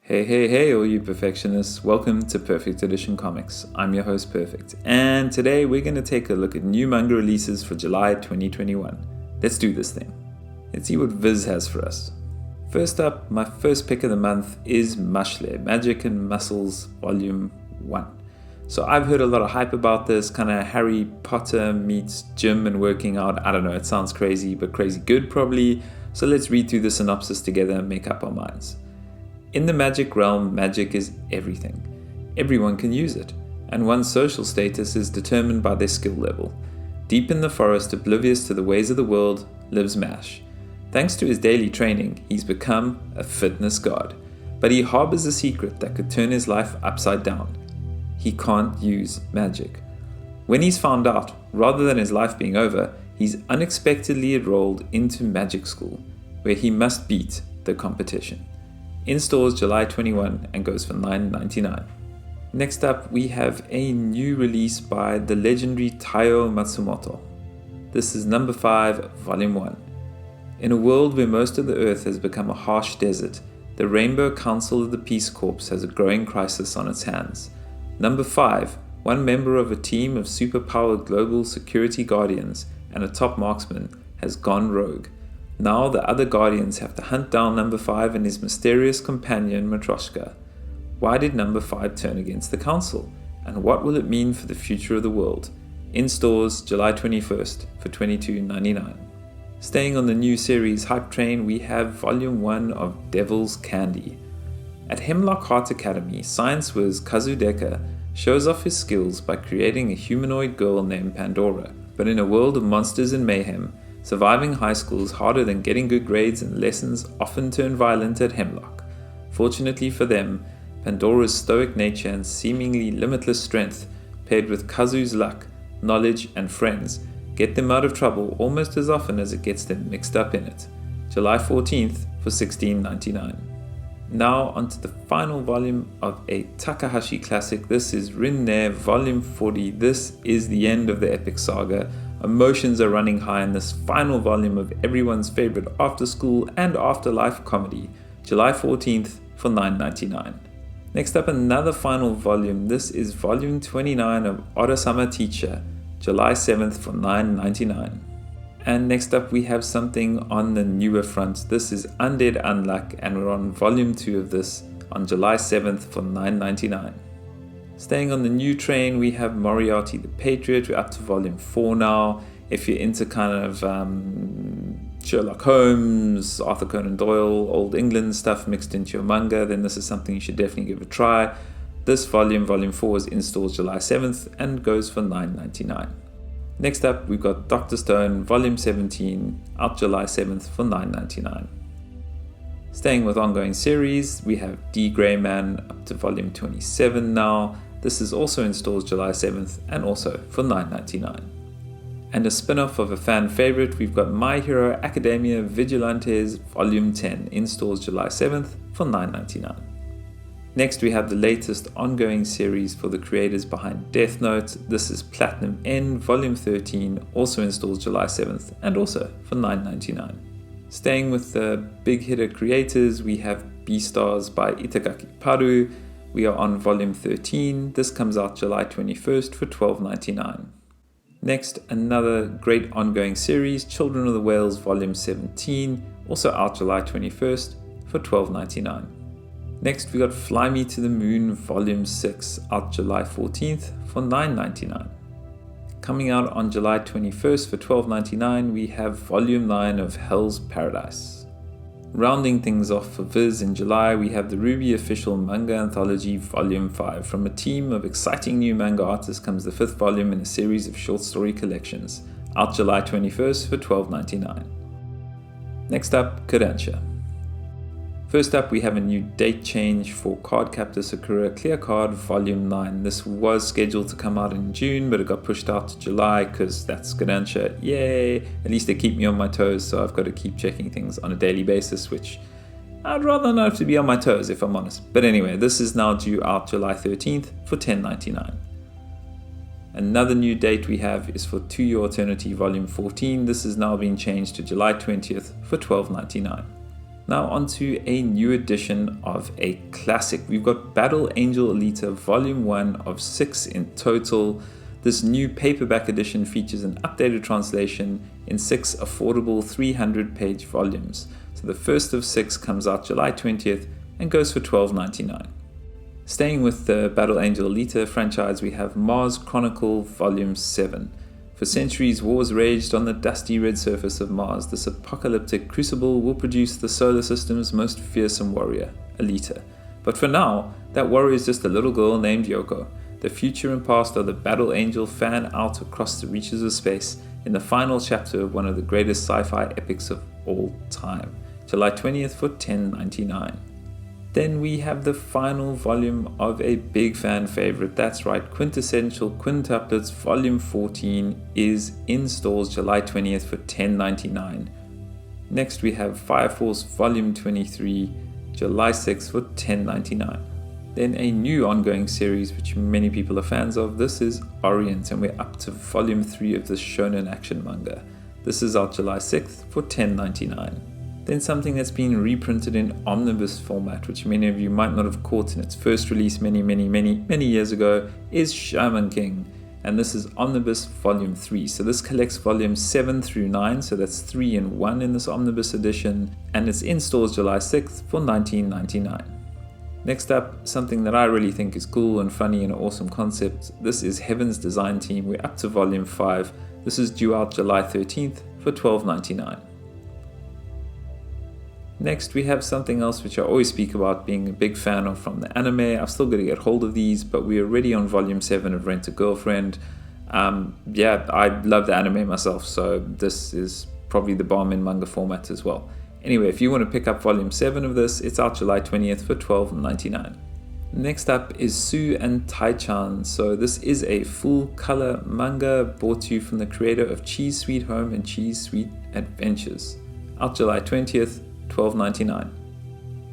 Hey, all you perfectionists. Welcome to Perfect Edition Comics. I'm your host, Perfect. And today we're going to take a look at new manga releases for July 2021. Let's do this thing. Let's see what Viz has for us. First up, my first pick of the month is Mashle, Magic and Muscles Volume 1. So I've heard a lot of hype about this, kind of Harry Potter meets gym and working out. I don't know, it sounds crazy, but crazy good probably. So let's read through the synopsis together and make up our minds. In the magic realm, magic is everything. Everyone can use it, and one's social status is determined by their skill level. Deep in the forest, oblivious to the ways of the world, lives Mash. Thanks to his daily training, he's become a fitness god. But he harbors a secret that could turn his life upside down. He can't use magic. When he's found out, rather than his life being over, he's unexpectedly enrolled into magic school, where he must beat the competition. In stores July 21 and goes for $9.99. Next up, we have a new release by the legendary Taiyo Matsumoto. This is number 5, volume 1. In a world where most of the earth has become a harsh desert, the Rainbow Council of the Peace Corps has a growing crisis on its hands. Number 5, one member of a team of superpowered global security guardians and a top marksman, has gone rogue. Now the other guardians have to hunt down number 5 and his mysterious companion Matryoshka. Why did number 5 turn against the council? And what will it mean for the future of the world? In stores July 21st for $22.99. Staying on the new series hype train, we have volume 1 of Devil's Candy. At Hemlock Heart Academy, science whiz Kazu Deka shows off his skills by creating a humanoid girl named Pandora. But in a world of monsters and mayhem, surviving high school is harder than getting good grades, and lessons often turn violent at Hemlock. Fortunately for them, Pandora's stoic nature and seemingly limitless strength, paired with Kazu's luck, knowledge, and friends, get them out of trouble almost as often as it gets them mixed up in it. July 14th for $16.99. Now onto the final volume of a Takahashi classic. This is Rin-ne Volume 40. This is the end of the epic saga. Emotions are running high in this final volume of everyone's favorite after-school and afterlife comedy, July 14th for $9.99. Next up, another final volume. This is volume 29 of Orasama Teacher, July 7th for $9.99. And next up, we have something on the newer front. This is Undead Unluck, and we're on volume 2 of this on July 7th for $9.99. Staying on the new train, we have Moriarty The Patriot. We're up to volume 4 now. If you're into kind of Sherlock Holmes, Arthur Conan Doyle, Old England stuff mixed into your manga, then this is something you should definitely give a try. This volume 4, is in stores July 7th and goes for $9.99. Next up, we've got Dr. Stone, volume 17, out July 7th for $9.99. Staying with ongoing series, we have D. Grey Man up to volume 27 now. This is also in stores July 7th and also for $9.99. And a spin-off of a fan favorite, we've got My Hero Academia Vigilantes volume 10 in stores July 7th for $9.99. Next, we have the latest ongoing series for the creators behind Death Note. This is Platinum N volume 13, also in stores July 7th and also for $9.99. Staying with the big hitter creators, we have Beastars by Itagaki Paru. We are on volume 13. This comes out July 21st for $12.99. Next, another great ongoing series, Children of the Whales volume 17, also out July 21st for $12.99. Next, we got Fly Me to the Moon volume 6, out July 14th for $9.99. Coming out on July 21st for $12.99, we have volume 9 of Hell's Paradise. Rounding things off for Viz in July, we have the Rwby official Manga Anthology volume 5. From a team of exciting new manga artists comes the 5th volume in a series of short story collections, out July 21st for $12.99. Next up, Kodansha. First up, we have a new date change for Cardcaptor Sakura Clear Card Volume 9. This was scheduled to come out in June, but it got pushed out to July because that's Kodansha. Yay! At least they keep me on my toes, so I've got to keep checking things on a daily basis, which I'd rather not have to be on my toes if I'm honest. But anyway, this is now due out July 13th for $10.99. Another new date we have is for To Your Eternity Volume 14. This is now being changed to July 20th for $12.99. Now onto a new edition of a classic. We've got Battle Angel Alita Volume 1 of 6 in total. This new paperback edition features an updated translation in 6 affordable 300-page volumes. So the first of 6 comes out July 20th and goes for $12.99. Staying with the Battle Angel Alita franchise, we have Mars Chronicle Volume 7. For centuries, wars raged on the dusty red surface of Mars. This apocalyptic crucible will produce the solar system's most fearsome warrior, Alita. But for now, that warrior is just a little girl named Yoko. The future and past of the Battle Angel fan out across the reaches of space in the final chapter of one of the greatest sci-fi epics of all time. July 20th for $10.99. Then we have the final volume of a big fan favorite. That's right, Quintessential Quintuplets Volume 14 is in stores July 20th for $10.99. Next we have Fire Force Volume 23, July 6th for $10.99. Then a new ongoing series which many people are fans of. This is Orient, and we're up to Volume 3 of the Shonen Action Manga. This is out July 6th for $10.99. Then something that's been reprinted in omnibus format, which many of you might not have caught in its first release many years ago, is Shaman King. And this is Omnibus Volume 3. So this collects volumes 7 through 9, so that's 3 in 1 in this omnibus edition, and it's in stores July 6th for $19.99. Next up, something that I really think is cool and funny and an awesome concept. This is Heaven's Design Team. We're up to Volume 5. This is due out July 13th for $12.99. Next, we have something else which I always speak about being a big fan of from the anime. I've still got to get hold of these, but we're already on Volume 7 of Rent a Girlfriend. I love the anime myself, so this is probably the bomb in manga format as well. Anyway, if you want to pick up Volume 7 of this, it's out July 20th for $12.99. Next up is Sue and Tai-chan. So this is a full color manga brought to you from the creator of Cheese Sweet Home and Cheese Sweet Adventures. Out July 20th, $12.99.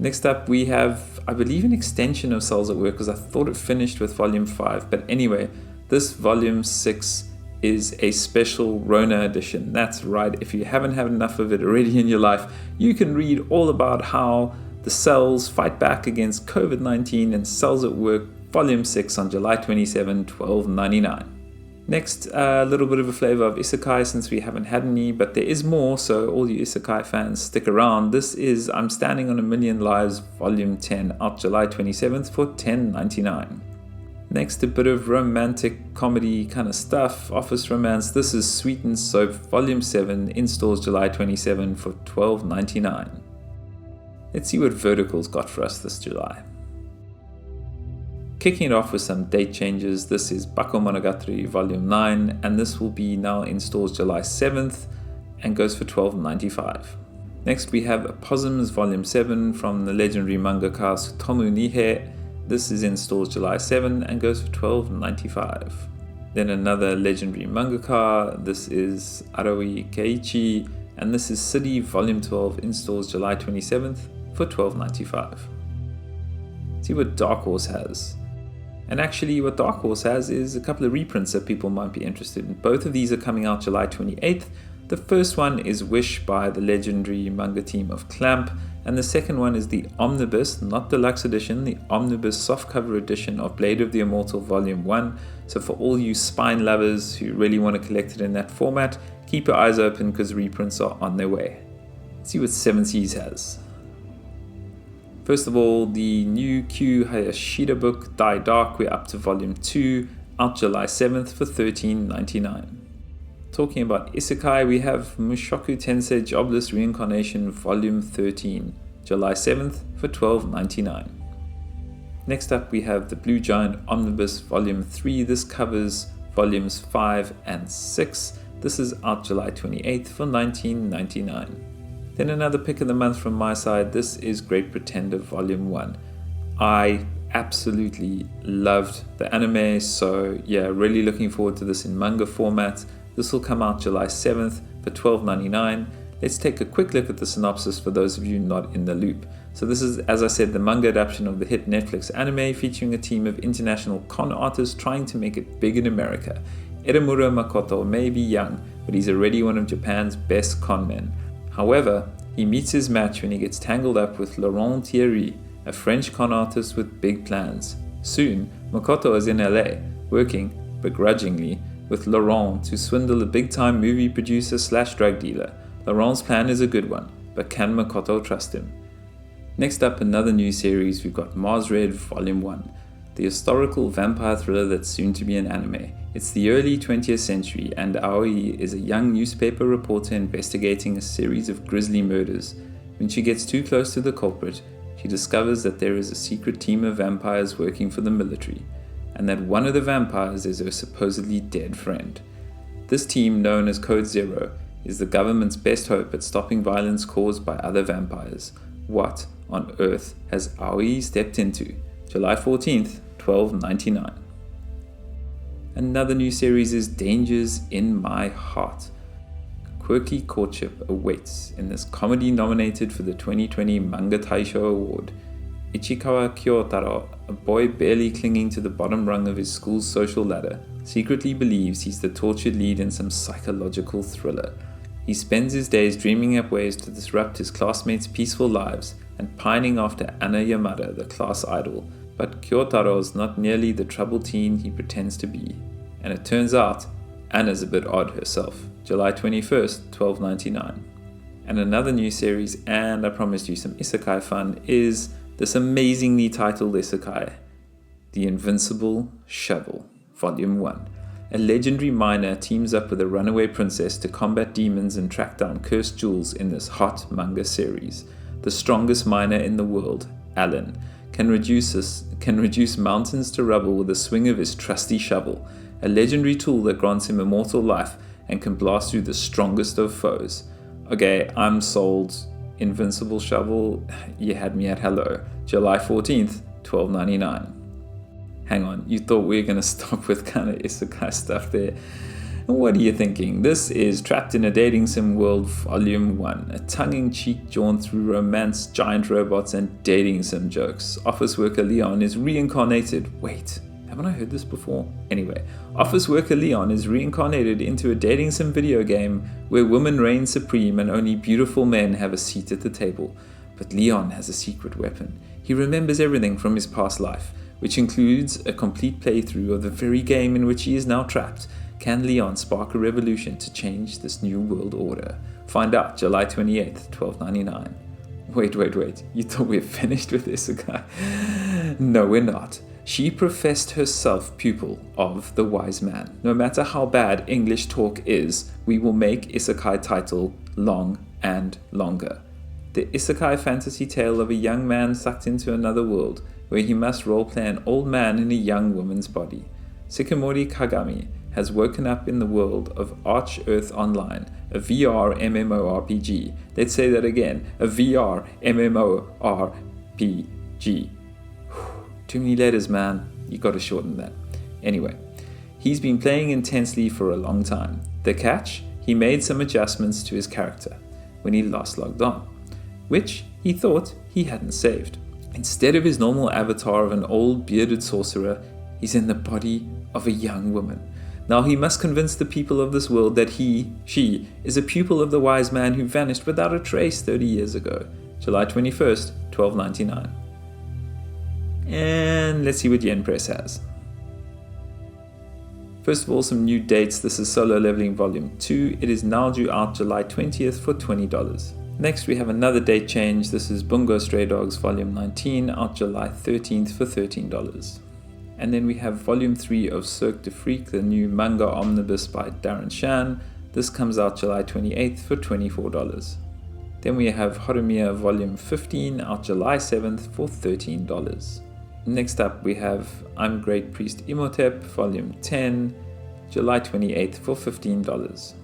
Next up we have, I believe, an extension of Cells at Work, because I thought it finished with Volume 5. But anyway, this Volume 6 is a special Rona edition. That's right, if you haven't had enough of it already in your life, you can read all about how the cells fight back against COVID-19 and Cells at Work Volume 6 on July 27, $12.99. Next, a little bit of a flavor of Isekai, since we haven't had any, but there is more, so all you Isekai fans, stick around. This is I'm Standing on a Million Lives Volume 10, out July 27th for $10.99. Next, a bit of romantic comedy kind of stuff, office romance. This is Sweet and Soap Volume 7, in stores July 27 for $12.99. Let's see what Vertical's got for us this July. Kicking it off with some date changes, this is Bakemonogatari Volume 9, and this will be now in stores July 7th and goes for $12.95. Next we have Opossums Volume 7 from the legendary mangaka Tsutomu Nihei. This is in stores July 7 and goes for $12.95. Then another legendary mangaka, this is Arawi Keiichi, and this is City Volume 12 in stores July 27th for $12.95. See what Dark Horse has. And actually what Dark Horse has is a couple of reprints that people might be interested in. Both of these are coming out July 28th. The first one is Wish by the legendary manga team of Clamp, and the second one is the Omnibus, not Deluxe Edition, the Omnibus softcover edition of Blade of the Immortal Volume 1. So for all you spine lovers who really want to collect it in that format, keep your eyes open because reprints are on their way. Let's see what Seven Seas has. First of all, the new Q Hayashida book, Dai Dark, we're up to Volume 2, out July 7th for $13.99. Talking about Isekai, we have Mushoku Tensei Jobless Reincarnation Volume 13, July 7th for $12.99. Next up we have the Blue Giant Omnibus Volume 3. This covers Volumes 5 and 6. This is out July 28th for $19.99. Then another pick of the month from my side, this is Great Pretender Volume 1. I absolutely loved the anime, so yeah, really looking forward to this in manga format. This will come out July 7th for $12.99. Let's take a quick look at the synopsis for those of you not in the loop. So this is, as I said, the manga adaptation of the hit Netflix anime, featuring a team of international con artists trying to make it big in America. Eremura Makoto may be young, but he's already one of Japan's best con men. However, He meets his match when he gets tangled up with Laurent Thierry, a French con artist with big plans. Soon, Makoto is in LA, working, begrudgingly, with Laurent to swindle a big-time movie producer / drug dealer. Laurent's plan is a good one, but can Makoto trust him? Next up, another new series, we've got Mars Red Volume 1, the historical vampire thriller that's soon to be an anime. It's the early 20th century, and Aoi is a young newspaper reporter investigating a series of grisly murders. When she gets too close to the culprit, she discovers that there is a secret team of vampires working for the military, and that one of the vampires is her supposedly dead friend. This team, known as Code Zero, is the government's best hope at stopping violence caused by other vampires. What on earth has Aoi stepped into? July 14th, 1299. Another new series is Dangers in My Heart. Quirky courtship awaits in this comedy nominated for the 2020 Manga Taisho Award. Ichikawa Kyotaro, a boy barely clinging to the bottom rung of his school's social ladder, secretly believes he's the tortured lead in some psychological thriller. He spends his days dreaming up ways to disrupt his classmates' peaceful lives and pining after Anna Yamada, the class idol. But Kyotaro's not nearly the troubled teen he pretends to be. And it turns out, Anna's a bit odd herself. July 21st, 1299. And another new series, and I promised you some Isekai fun, is this amazingly titled Isekai, The Invincible Shovel, Volume 1. A legendary miner teams up with a runaway princess to combat demons and track down cursed jewels in this hot manga series. The strongest miner in the world, Alan, can reduce mountains to rubble with a swing of his trusty shovel, a legendary tool that grants him immortal life and can blast through the strongest of foes. Okay, I'm sold. Invincible Shovel, you had me at hello. July 14th, 1299. Hang on, you thought we were going to stop with kind of isekai stuff there? What are you thinking? This is Trapped in a Dating Sim World Volume 1, a tongue-in-cheek jaunt through romance, giant robots, and dating sim jokes. Office worker Leon is reincarnated. Wait, haven't I heard this before? Anyway, office worker Leon is reincarnated into a dating sim video game where women reign supreme and only beautiful men have a seat at the table. But Leon has a secret weapon. He remembers everything from his past life, which includes a complete playthrough of the very game in which he is now trapped. Can Leon spark a revolution to change this new world order? Find out July 28th, 1299. Wait, you thought we were finished with Isekai? No, we're not. She professed herself pupil of the wise man. No matter how bad English talk is, we will make Isekai title long and longer. The Isekai fantasy tale of a young man sucked into another world, where he must roleplay an old man in a young woman's body. Sukimori Kagami has woken up in the world of Arch Earth Online, a VR MMORPG. Let's say that again, a VR MMORPG. Too many letters, man. You gotta shorten that. Anyway, he's been playing intensely for a long time. The catch? He made some adjustments to his character when he last logged on, which he thought he hadn't saved. Instead of his normal avatar of an old bearded sorcerer, he's in the body of a young woman. Now he must convince the people of this world that she, is a pupil of the wise man who vanished without a trace 30 years ago. July 21st, 1299. And let's see what Yen Press has. First of all, some new dates. This is Solo Leveling Volume 2. It is now due out July 20th for $20. Next, we have another date change. This is Bungo Stray Dogs Volume 19, out July 13th for $13. And then we have Volume 3 of Cirque de Freak, the new manga omnibus by Darren Shan. This comes out July 28th for $24. Then we have Horimiya Volume 15, out July 7th for $13. Next up, we have I'm Great Priest Imhotep Volume 10, July 28th for $15.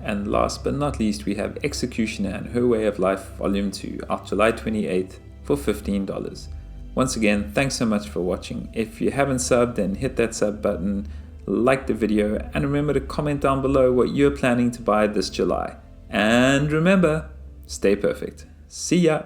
And last but not least, we have Executioner and Her Way of Life Volume 2, out July 28th for $15. Once again, thanks so much for watching. If you haven't subbed, then hit that sub button, like the video, and remember to comment down below what you're planning to buy this July. And remember, stay perfect. See ya!